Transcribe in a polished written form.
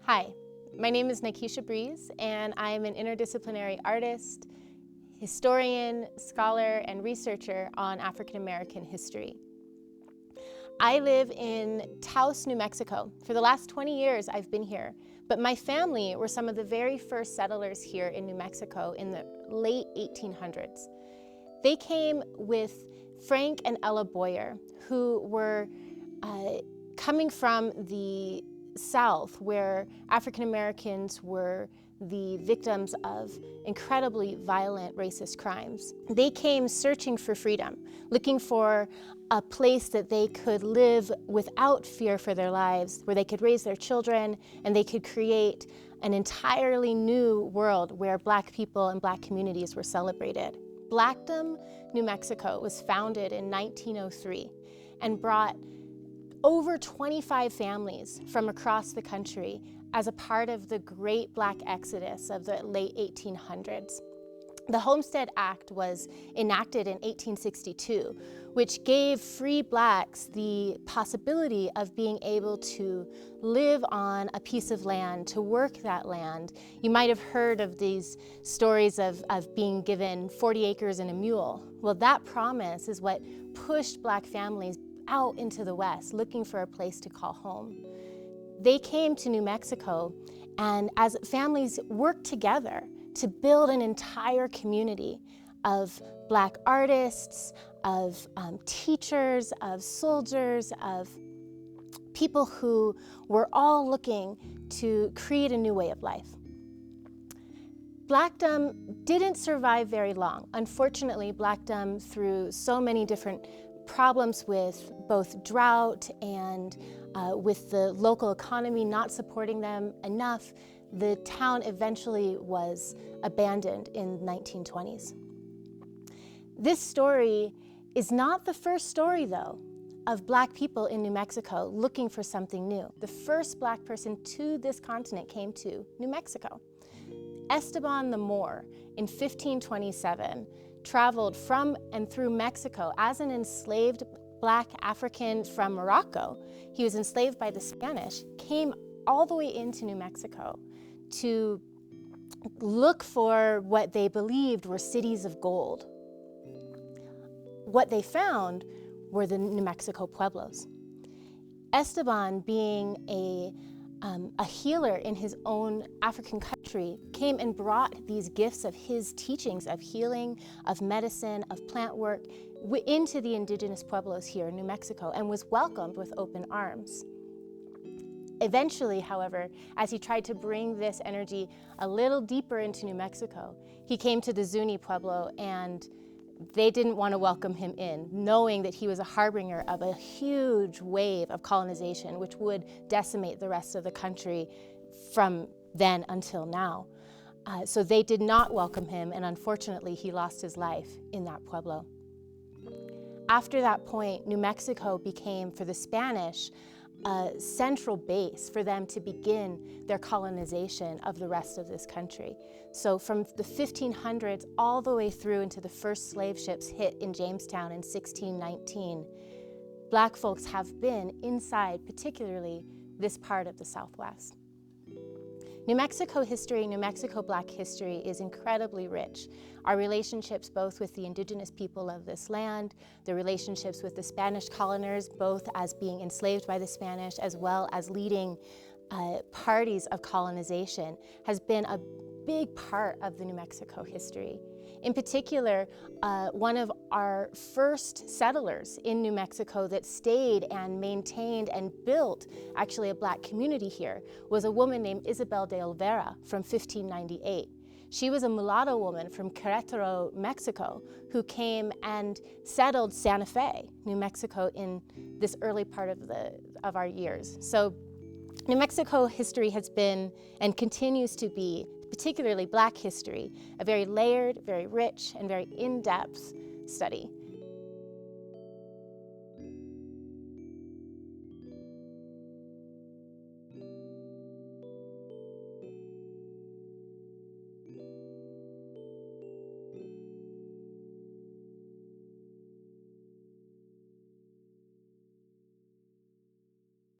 Hi, my name is Nikesha Breeze, and I'm an interdisciplinary artist, historian, scholar, and researcher on African American history. I live in Taos, New Mexico. For the last 20 years, I've been here, but my family were some of the very first settlers here in New Mexico in the late 1800s. They came with Frank and Ella Boyer, who were coming from the South, where African Americans were the victims of incredibly violent racist crimes. They came searching for freedom, looking for a place that they could live without fear for their lives, where they could raise their children, and they could create an entirely new world where Black people and Black communities were celebrated. Blackdom, New Mexico was founded in 1903 and brought over 25 families from across the country as a part of the Great Black Exodus of the late 1800s. The Homestead Act was enacted in 1862, which gave free Blacks the possibility of being able to live on a piece of land, to work that land. You might have heard of these stories of being given 40 acres and a mule. Well, that promise is what pushed Black families out into the West, looking for a place to call home. They came to New Mexico, and as families worked together to build an entire community of Black artists, of teachers, of soldiers, of people who were all looking to create a new way of life. Blackdom didn't survive very long. Unfortunately, Blackdom, through so many different problems with both drought and with the local economy not supporting them enough, the town eventually was abandoned in the 1920s. This story is not the first story, though, of Black people in New Mexico looking for something new. The first Black person to this continent came to New Mexico. Esteban the Moor in 1527 traveled from and through Mexico as an enslaved Black African from Morocco. He was enslaved by the Spanish, came all the way into New Mexico to look for what they believed were cities of gold. What they found were the New Mexico pueblos. Esteban, being a healer in his own African country, came and brought these gifts of his teachings of healing, of medicine, of plant work into the indigenous pueblos here in New Mexico and was welcomed with open arms. Eventually, however, as he tried to bring this energy a little deeper into New Mexico, he came to the Zuni Pueblo, and they didn't want to welcome him in, knowing that he was a harbinger of a huge wave of colonization, which would decimate the rest of the country from then until now. So they did not welcome him, and unfortunately, he lost his life in that pueblo. After that point, New Mexico became, for the Spanish, a central base for them to begin their colonization of the rest of this country. So from the 1500s all the way through into the first slave ships hit in Jamestown in 1619, Black folks have been inside, particularly this part of the Southwest. New Mexico history, New Mexico Black history is incredibly rich. Our relationships both with the indigenous people of this land, the relationships with the Spanish coloners, both as being enslaved by the Spanish as well as leading parties of colonization, has been a big part of the New Mexico history. In particular, one of our first settlers in New Mexico that stayed and maintained and built actually a Black community here was a woman named Isabel de Olvera from 1598. She was a mulatto woman from Querétaro, Mexico, who came and settled Santa Fe, New Mexico, in this early part of our years. So New Mexico history has been and continues to be, particularly Black history, a very layered, very rich, and very in-depth study.